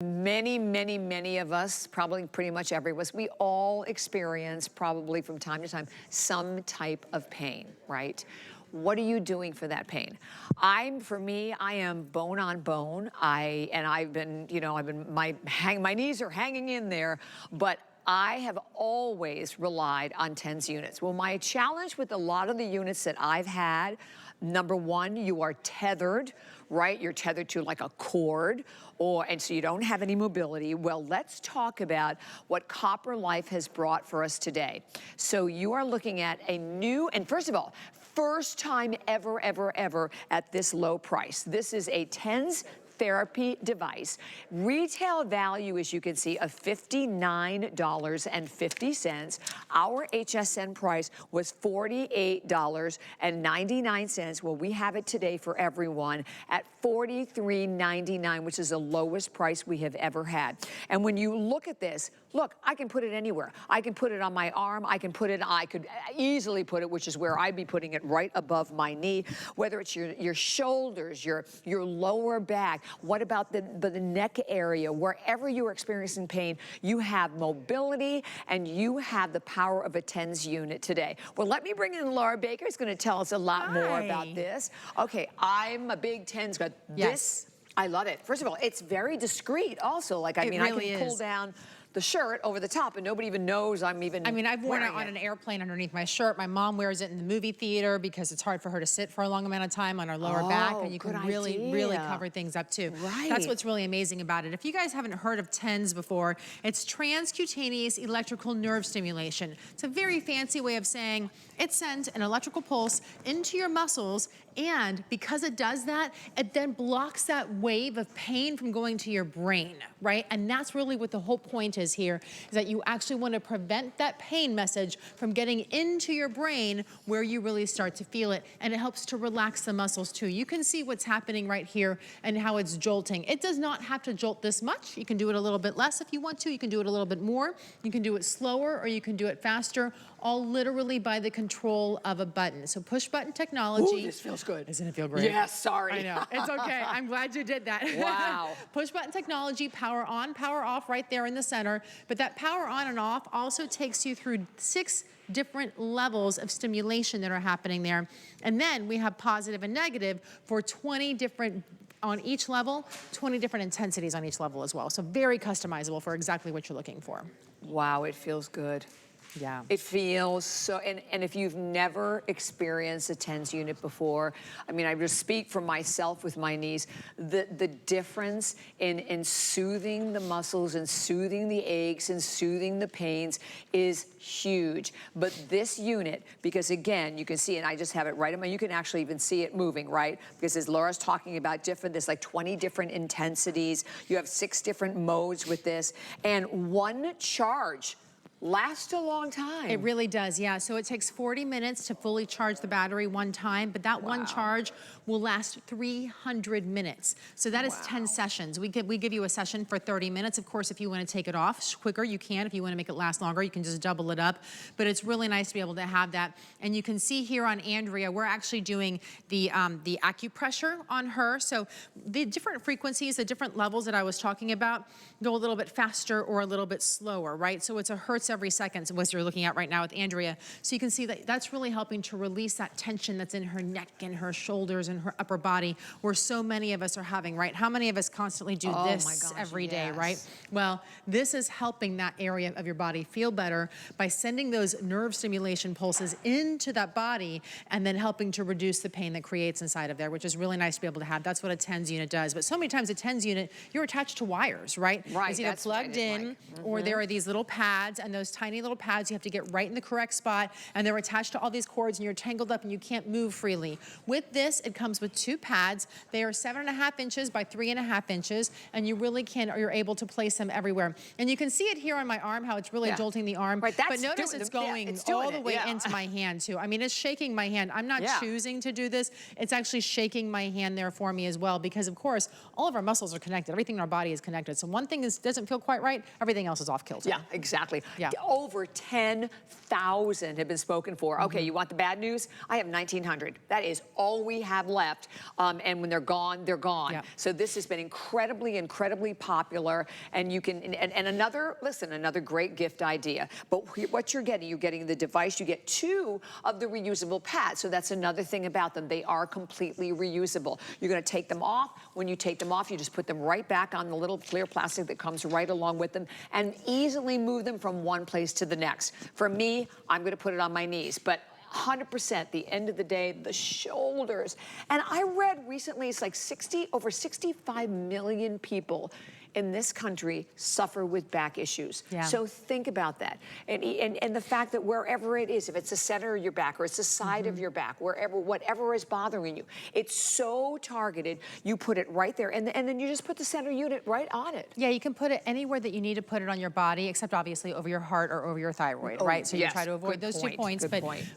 Many of us, probably pretty much every of us, we all experience probably from time to time some type of pain, right? What are you doing for that pain? For me, I am bone on bone. I've been, my knees are hanging in there, but I have always relied on TENS units. Well, my challenge with a lot of the units that I've had, number one, you are tethered, right? You're tethered to like a cord, and so you don't have any mobility. Well, let's talk about what Copper Life has brought for us today. So you are looking at a new, and first of all, first time ever at this low price. This is a TENS therapy device. Retail value, as you can see, of $59.50. Our HSN price was $48.99. Well, we have it today for everyone at $43.99, which is the lowest price we have ever had. And when you look at this, look, I can put it anywhere. I can put it on my arm. I could easily put it, which is where I'd be putting it, right above my knee, whether it's your shoulders, your lower back. What about the neck area? Wherever you're experiencing pain, you have mobility and you have the power of a TENS unit today. Well, let me bring in Laura Baker, who's going to tell us a lot more about this. Okay, I'm a big TENS guy. This, I love it. First of all, it's very discreet also. Like, I can pull down the shirt over the top and nobody even knows I'm even I've worn it on an airplane underneath my shirt. My mom wears it in the movie theater because it's hard for her to sit for a long amount of time on her lower back, and you can really cover things up too. Right. That's what's really amazing about it. If you guys haven't heard of TENS before, it's transcutaneous electrical nerve stimulation. It's a very fancy way of saying it sends an electrical pulse into your muscles, and because it does that, it then blocks that wave of pain from going to your brain, right? And that's really what the whole point is here, is that you actually want to prevent that pain message from getting into your brain where you really start to feel it, and it helps to relax the muscles too. You can see what's happening right here and how it's jolting. It does not have to jolt this much. You can do it a little bit less if you want to. You can do it a little bit more. You can do it slower or you can do it faster, all literally by the control of a button. So push button technology. Ooh, this feels good. Doesn't it feel great? Yes, sorry. I know, it's okay. I'm glad you did that. Wow. Push button technology, power on, power off right there in the center. But that power on and off also takes you through 6 different levels of stimulation that are happening there. And then we have positive and negative for 20 different on each level, 20 different intensities on each level as well. So very customizable for exactly what you're looking for. Wow, it feels good. Yeah. It feels so, and if you've never experienced a TENS unit before, I mean, I just speak for myself with my knees, the difference in soothing the muscles and soothing the aches and soothing the pains is huge. But this unit, because again, you can see, and I just have it right in my, you can actually even see it moving, right? Because as Laura's talking about there's like 20 different intensities. You have 6 different modes with this, and one charge lasts a long time. It really does, yeah. So it takes 40 minutes to fully charge the battery one time, but that one charge will last 300 minutes. So that is 10 sessions. We give you a session for 30 minutes. Of course, if you want to take it off quicker, you can. If you want to make it last longer, you can just double it up. But it's really nice to be able to have that. And you can see here on Andrea, we're actually doing the acupressure on her. So the different frequencies, the different levels that I was talking about, go a little bit faster or a little bit slower, right? So it's a hertz every second, what you're looking at right now with Andrea. So you can see that that's really helping to release that tension that's in her neck and her shoulders and her upper body, where so many of us are having, right? How many of us constantly do this every day, right? Well, this is helping that area of your body feel better by sending those nerve stimulation pulses into that body and then helping to reduce the pain that creates inside of there, which is really nice to be able to have. That's what a TENS unit does. But so many times a TENS unit, you're attached to wires, right? Right, it's either plugged in or there are these little pads, and those tiny little pads you have to get right in the correct spot, and they're attached to all these cords and you're tangled up and you can't move freely. With this, it comes with 2 pads. They are 7.5 inches by 3.5 inches, and you really can, or you're able to place them everywhere. And you can see it here on my arm, how it's really jolting the arm. Right, but notice it's going all the way into my hand too. I mean, it's shaking my hand. I'm not choosing to do this. It's actually shaking my hand there for me as well, because of course, all of our muscles are connected. Everything in our body is connected. So one thing doesn't feel quite right, everything else is off kilter. Yeah, exactly. Yeah. Over 10,000 have been spoken for. Okay, you want the bad news? I have 1,900. That is all we have left. And when they're gone, they're gone. Yeah. So this has been incredibly, incredibly popular. And you can, and another, listen, another great gift idea. But what you're getting the device, you get 2 of the reusable pads. So that's another thing about them. They are completely reusable. You're gonna take them off. When you take them off, you just put them right back on the little clear plastic that comes right along with them and easily move them from one place to the next. For me, I'm gonna put it on my knees, but 100%, the end of the day, the shoulders. And I read recently, it's like over 65 million people in this country suffer with back issues. Yeah. So think about that. And the fact that wherever it is, if it's the center of your back or it's the side of your back, whatever is bothering you, it's so targeted, you put it right there. And then you just put the center unit right on it. Yeah, you can put it anywhere that you need to put it on your body, except obviously over your heart or over your thyroid, right? So you try to avoid those 2 points.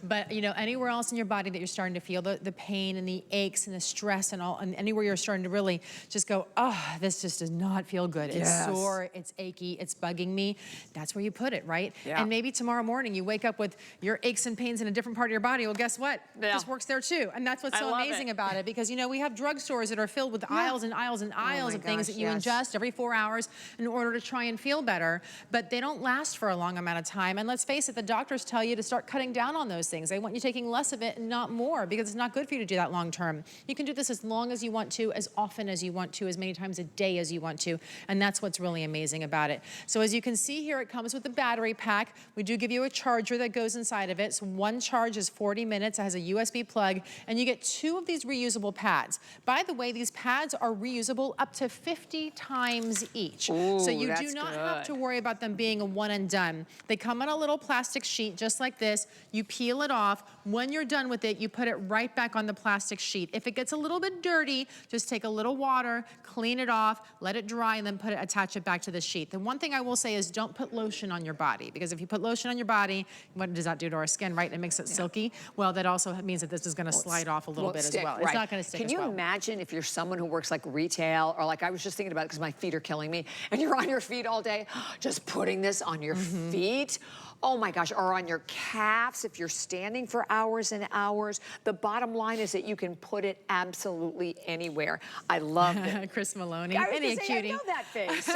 But you know, anywhere else in your body that you're starting to feel the pain and the aches and the stress and all, and anywhere you're starting to really just go, oh, this just does not feel good. It's sore, it's achy, it's bugging me. That's where you put it, right? Yeah. And maybe tomorrow morning you wake up with your aches and pains in a different part of your body. Well, guess what? This works there too. And that's what's so amazing about it, because you know, we have drugstores that are filled with aisles and aisles and aisles of things that you ingest every 4 hours in order to try and feel better, but they don't last for a long amount of time. And let's face it, the doctors tell you to start cutting down on those things. They want you taking less of it and not more, because it's not good for you to do that long term. You can do this as long as you want to, as often as you want to, as many times a day as you want to, and that's what's really amazing about it. So as you can see here, it comes with a battery pack. We do give you a charger that goes inside of it. So one charge is 40 minutes. It has a USB plug, and you get 2 of these reusable pads. By the way, these pads are reusable up to 50 times each. Ooh, so you do not have to worry about them being a one and done. They come on a little plastic sheet just like this. You peel it off. When you're done with it, you put it right back on the plastic sheet. If it gets a little bit dirty, just take a little water, clean it off, let it dry, and then attach it back to the sheet. The one thing I will say is don't put lotion on your body, because if you put lotion on your body, what does that do to our skin, right? It makes it silky. Well, that also means that this is gonna slide off a little bit as well. It's not gonna stick as well. Can you imagine if you're someone who works like retail, or like I was just thinking about it because my feet are killing me, and you're on your feet all day, just putting this on your feet? Oh my gosh, or on your calves if you're standing for hours and hours. The bottom line is that you can put it absolutely anywhere. I love it. Chris Maloney, isn't he a cutie? I know that face.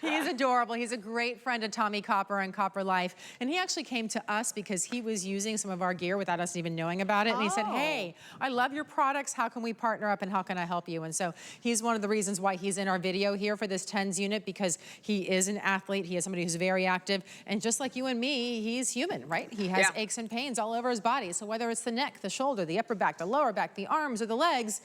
He's adorable. He's a great friend of Tommy Copper and Copper Life. And he actually came to us because he was using some of our gear without us even knowing about it. And he said, hey, I love your products. How can we partner up and how can I help you? And so he's one of the reasons why he's in our video here for this TENS unit, because he is an athlete. He is somebody who's very active. And just like you and me, he's human, right? He has aches and pains all over his body. So whether it's the neck, the shoulder, the upper back, the lower back, the arms, or the legs,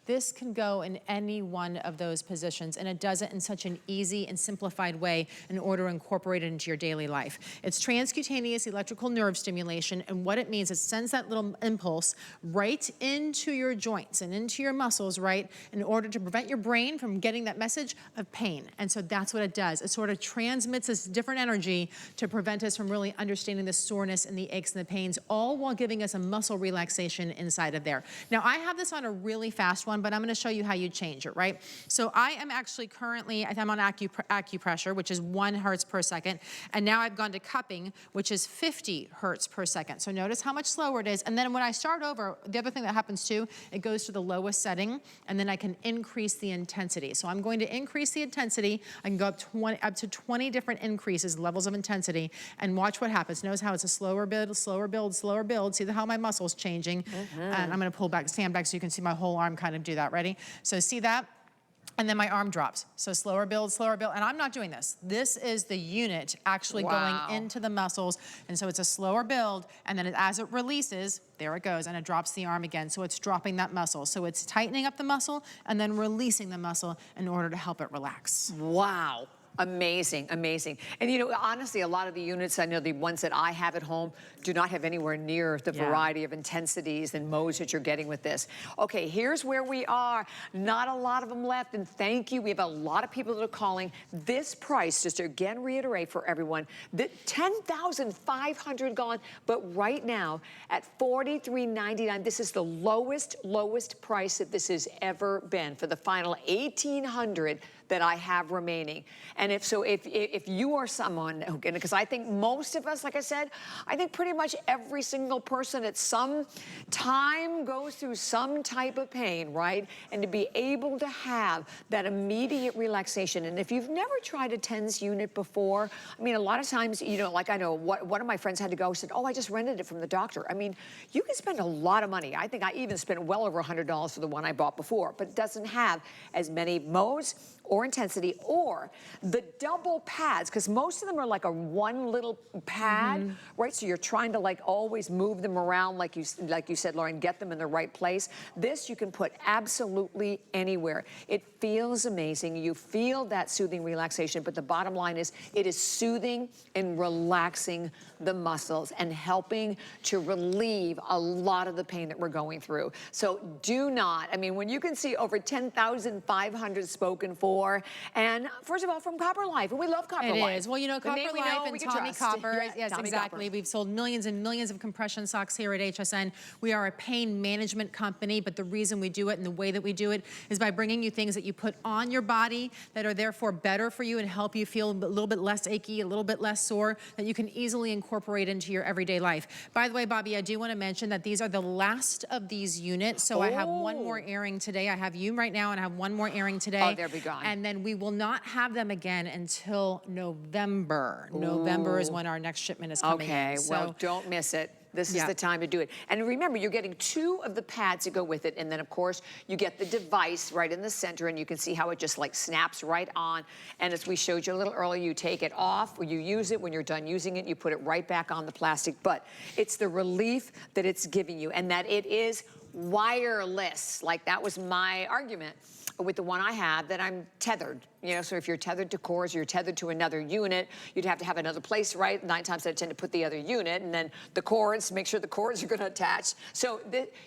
this can go in any one of those positions, and it does it in such an easy and simplified way in order to incorporate it into your daily life. It's transcutaneous electrical nerve stimulation, and what it means is it sends that little impulse right into your joints and into your muscles, right, in order to prevent your brain from getting that message of pain. And so that's what it does. It sort of transmits this different energy to prevent us from really understanding the soreness and the aches and the pains, all while giving us a muscle relaxation inside of there. Now, I have this on a really fast one, but I'm gonna show you how you change it, right? So I am actually currently, I'm on acupressure, which is 1 hertz per second, and now I've gone to cupping, which is 50 hertz per second. So notice how much slower it is, and then when I start over, the other thing that happens too, it goes to the lowest setting, and then I can increase the intensity. So I'm going to increase the intensity. I can go up to 20 different increases, levels of intensity, and watch what happens. Notice how it's a slower build, slower build, slower build. See how my muscle's changing. And I'm gonna pull back, stand back so you can see my whole arm kind of do that. Ready? So see that? And then my arm drops. So slower build, and I'm not doing this. This is the unit actually going into the muscles, and so it's a slower build, and then as it releases, there it goes, and it drops the arm again. So it's dropping that muscle. So it's tightening up the muscle and then releasing the muscle in order to help it relax. Wow. Amazing, amazing. And you know, honestly, a lot of the units, I know the ones that I have at home do not have anywhere near the variety of intensities and modes that you're getting with this. Okay, here's where we are. Not a lot of them left, and thank you. We have a lot of people that are calling. This price, just to again reiterate for everyone, the 10,500 gone, but right now at $43.99, this is the lowest price that this has ever been. For the final 1,800, that I have remaining. And if you are someone, because I think most of us, like I said, I think pretty much every single person at some time goes through some type of pain, right? And to be able to have that immediate relaxation. And if you've never tried a TENS unit before, I mean, a lot of times, you know, like I know one of my friends had to go, said, oh, I just rented it from the doctor. I mean, you can spend a lot of money. I think I even spent well over $100 for the one I bought before, but it doesn't have as many modes or intensity or the double pads, because most of them are like a one little pad, right? So you're trying to like always move them around, like you said, Lauren, get them in the right place. This you can put absolutely anywhere. It feels amazing. You feel that soothing relaxation, but the bottom line is it is soothing and relaxing the muscles and helping to relieve a lot of the pain that we're going through. So do not, I mean, when you can see over 10,500 spoken for, and first of all, from Copper Life, and we love Copper Life. It is. Well, you know, Copper Life and Tommy Copper. Yeah, yes, Tommy exactly. Copper. We've sold millions and millions of compression socks here at HSN. We are a pain management company, but the reason we do it and the way that we do it is by bringing you things that you put on your body that are therefore better for you and help you feel a little bit less achy, a little bit less sore, that you can easily incorporate into your everyday life. By the way, Bobby, I do want to mention that these are the last of these units, so I have one more airing today. I have you right now, and I have one more airing today. Oh, they'll be gone. And then we will not have them again until November. Ooh. November is when our next shipment is coming in. Okay, well, don't miss it. This is the time to do it. And remember, you're getting 2 of the pads that go with it. And then, of course, you get the device right in the center, and you can see how it just like snaps right on. And as we showed you a little earlier, you take it off, or you use it. When you're done using it, you put it right back on the plastic. But it's the relief that it's giving you, and that it is wireless. Like, that was my argument with the one I have, that I'm tethered. You know, so if you're tethered to cords, you're tethered to another unit, you'd have to have another place, right? 9 times out of 10 to put the other unit, and then the cords, make sure the cords are gonna attach. So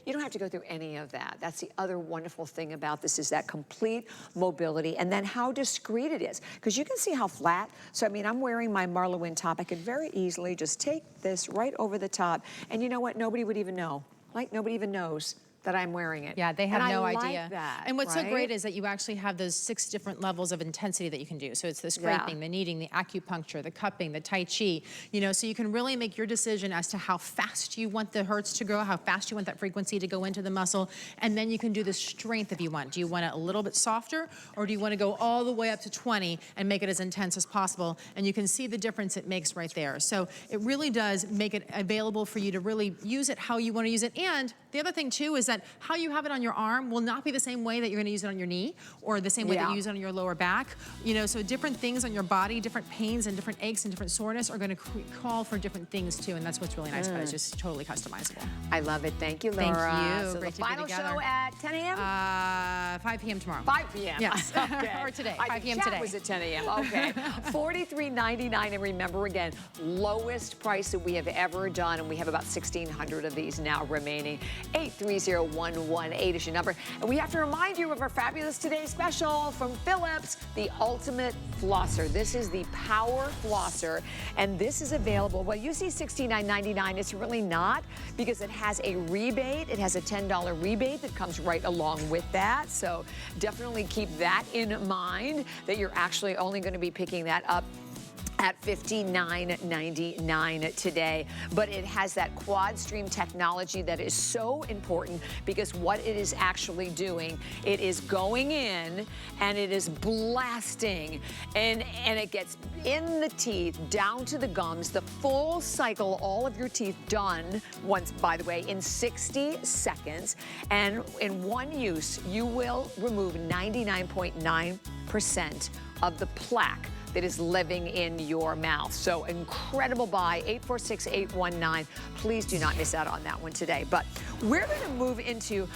you don't have to go through any of that. That's the other wonderful thing about this, is that complete mobility, and then how discreet it is. Because you can see how flat, so I mean, I'm wearing my Marlowin top. I could very easily just take this right over the top, and you know what? Nobody would even know. Like, nobody even knows that I'm wearing it. Yeah, they have no idea. Like that, and what's right? so great is that you actually have those 6 different levels of intensity that you can do. So it's the scraping, the kneading, the acupuncture, the cupping, the tai chi, you know, so you can really make your decision as to how fast you want the hertz to go, how fast you want that frequency to go into the muscle, and then you can do the strength if you want. Do you want it a little bit softer, or do you want to go all the way up to 20 and make it as intense as possible? And you can see the difference it makes right there. So it really does make it available for you to really use it how you want to use it. And the other thing too is that how you have it on your arm will not be the same way that you're going to use it on your knee, or the same way that you use it on your lower back. You know, so different things on your body, different pains and different aches and different soreness are going to call for different things too, and that's what's really nice about it. It's just totally customizable. I love it. Thank you, Laura. Thank you. So Great the to be final together. show at 10 a.m.? 5 p.m. tomorrow. 5 p.m. Yes. Okay. Or today. I 5 p.m. think today. Chat was at 10 a.m. Okay. $43.99, and remember again, lowest price that we have ever done, and we have about 1,600 of these now remaining. 830-118 is your number. And we have to remind you of our fabulous Today special from Philips, the Ultimate Flosser. This is the Power Flosser, and this is available. Well, you see $69.99. It's really not, because it has a rebate. It has a $10 rebate that comes right along with that. So definitely keep that in mind, that you're actually only going to be picking that up at $59.99 today. But it has that quad stream technology that is so important, because what it is actually doing, it is going in and it is blasting, and it gets in the teeth, down to the gums, the full cycle, all of your teeth done once, by the way, in 60 seconds. And in one use, you will remove 99.9% of the plaque that is living in your mouth. So incredible buy, 846-819. Please do not miss out on that one today. But we're going to move into